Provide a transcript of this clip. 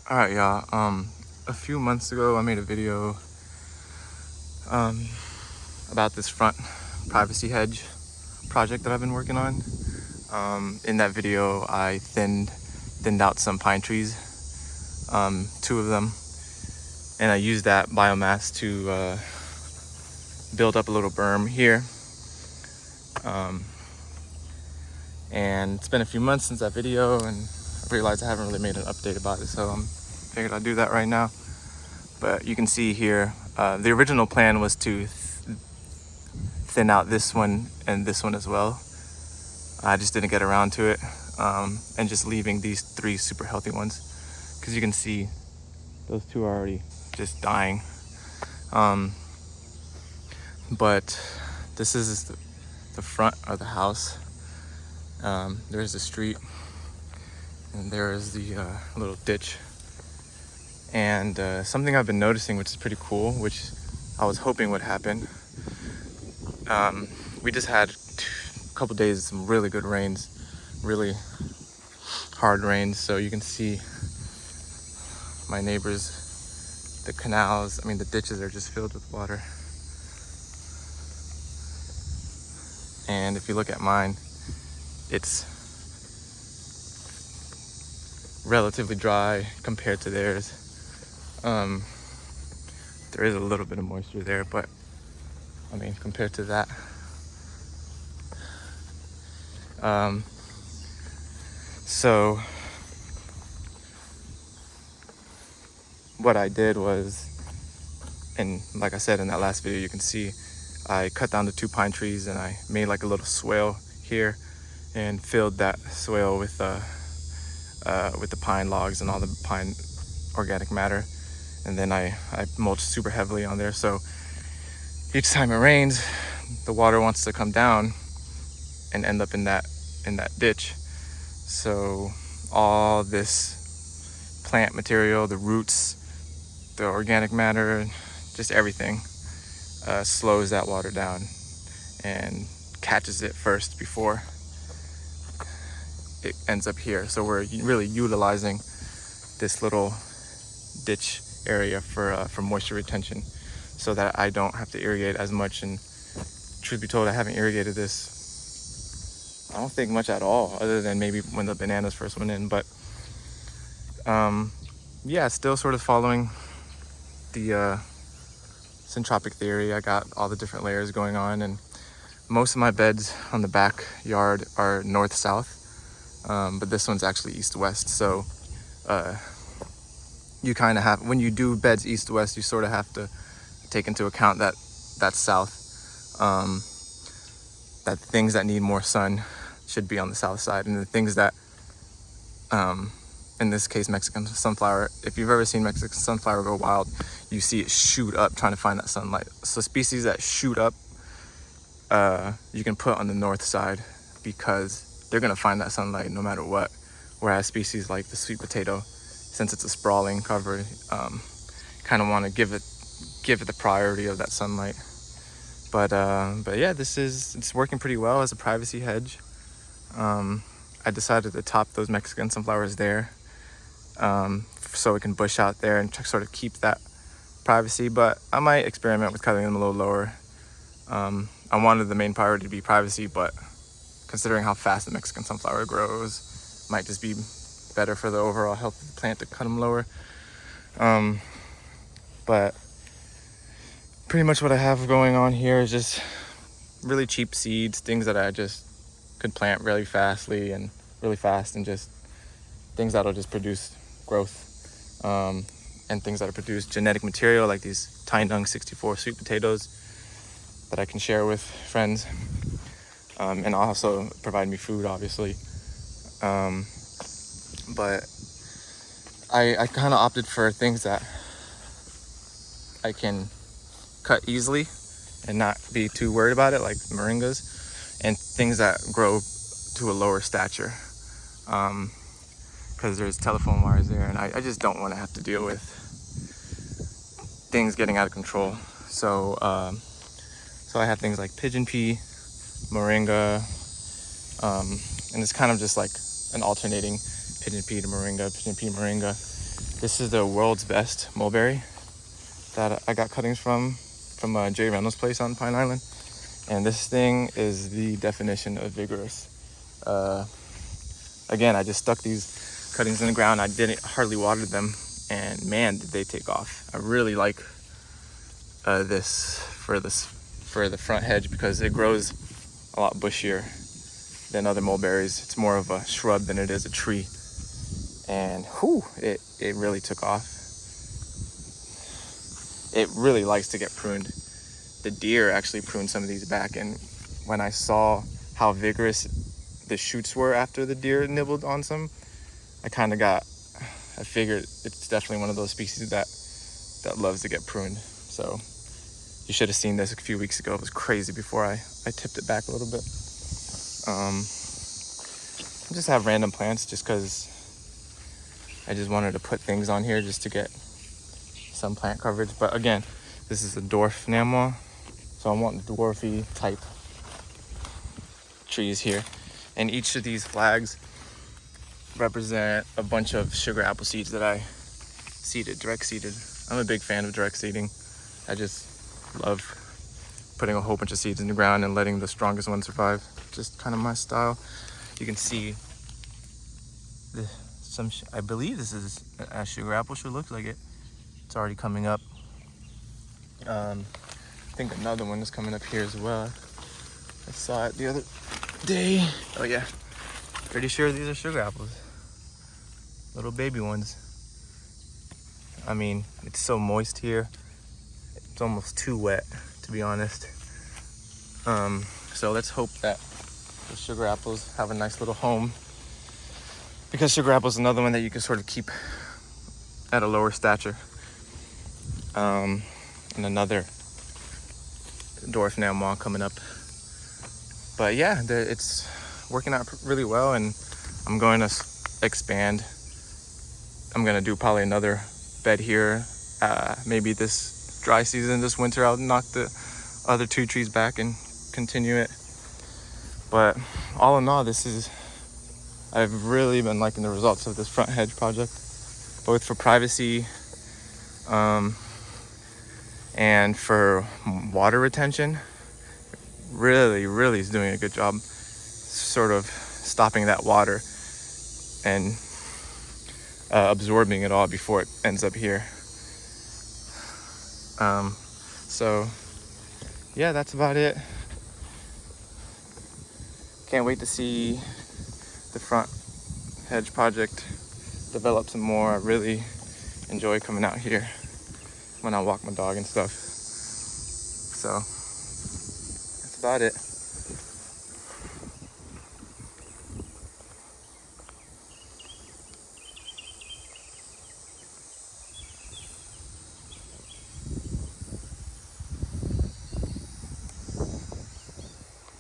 All right, y'all. A few months ago, I made a video about this front privacy hedge project that I've been working on. In that video, I thinned out some pine trees, two of them, and I used that biomass to build up a little berm here. And it's been a few months since that video, and I realized I haven't really made an update about it, so I figured I'd do that right now. But you can see here, the original plan was to thin out this one and this one as well. I just didn't get around to it, and just leaving these three super healthy ones, because you can see those two are already just dying. But this is the front of the house. There's the street, and there is the little ditch. And something I've been noticing, which is pretty cool, which I was hoping would happen. We just had a couple days of some really good rains, really hard rains. So you can see my neighbors, the canals, the ditches are just filled with water. And if you look at mine, it's relatively dry compared to theirs. There is a little bit of moisture there, but compared to that. So what I did was, and like I said in that last video, you can see I cut down the two pine trees and I made like a little swale here and filled that swale with the pine logs and all the pine organic matter. And then I mulched super heavily on there, so each time it rains, the water wants to come down and end up in that ditch. So all this plant material, the roots, the organic matter, just everything slows that water down and catches it first before it ends up here. So we're really utilizing this little ditch area for moisture retention, so that I don't have to irrigate as much. And truth be told, I haven't irrigated this, I don't think, much at all, other than maybe when the bananas first went in. But yeah, still sort of following the Syntropic theory. I got all the different layers going on, and most of my beds on the backyard are north-south, but this one's actually east-west. So you kind of have, when you do beds east-west, you sort of have to take into account that that's south, that things that need more sun should be on the south side, and the things that, in this case, Mexican sunflower, if you've ever seen Mexican sunflower go wild, you see it shoot up trying to find that sunlight. So species that shoot up, you can put on the north side, because they're going to find that sunlight no matter what. Whereas species like the sweet potato, since it's a sprawling cover, kind of want to give it the priority of that sunlight. But yeah, it's working pretty well as a privacy hedge. I decided to top those Mexican sunflowers there, so it can bush out there and sort of keep that privacy. But I might experiment with cutting them a little lower. I wanted the main priority to be privacy, but considering how fast the Mexican sunflower grows, might just be better for the overall health of the plant to cut them lower. But pretty much what I have going on here is just really cheap seeds, things that I just could plant really fast, and just things that'll just produce growth, and things that'll produce genetic material, like these Tine Dung 64 sweet potatoes that I can share with friends, and also provide me food, obviously. But I kind of opted for things that I can cut easily and not be too worried about it, like moringas, and things that grow to a lower stature, because there's telephone wires there, and I just don't want to have to deal with things getting out of control. So I have things like pigeon pea, moringa, and it's kind of just like an alternating pigeon pea, moringa, This is the world's best mulberry that I got cuttings from Jay Reynolds' place on Pine Island. And this thing is the definition of vigorous. Again, I just stuck these cuttings in the ground. I didn't hardly water them, and man, did they take off. I really like this for the front hedge because it grows a lot bushier than other mulberries. It's more of a shrub than it is a tree. And whew, it really took off. It really likes to get pruned. The deer actually pruned some of these back, and when I saw how vigorous the shoots were after the deer nibbled on some, I figured it's definitely one of those species that loves to get pruned. So you should have seen this a few weeks ago. It was crazy before I tipped it back a little bit. I just have random plants just because I just wanted to put things on here just to get some plant coverage. But again, this is a dwarf Namwa, so I want dwarfy type trees here. And each of these flags represent a bunch of sugar apple seeds that I seeded, direct seeded. I'm a big fan of direct seeding. I just love putting a whole bunch of seeds in the ground and letting the strongest ones survive. Just kind of my style. You can see I believe this is a sugar apple. Sure looks like it. It's already coming up. I think another one is coming up here as well. I saw it the other day. Oh yeah, pretty sure these are sugar apples. Little baby ones. I mean, it's so moist here. It's almost too wet, to be honest. So let's hope that the sugar apples have a nice little home, because sugar apple is another one that you can sort of keep at a lower stature. And another dwarf Namwa coming up. But yeah, it's working out really well, and I'm going to expand. I'm going to do probably another bed here. Maybe this dry season, this winter, I'll knock the other 2 trees back and continue it. But all in all, I've really been liking the results of this front hedge project, both for privacy and for water retention. Really is doing a good job sort of stopping that water and absorbing it all before it ends up here. So yeah, that's about it. Can't wait to see the front hedge project develop some more. I really enjoy coming out here when I walk my dog and stuff. So that's about it.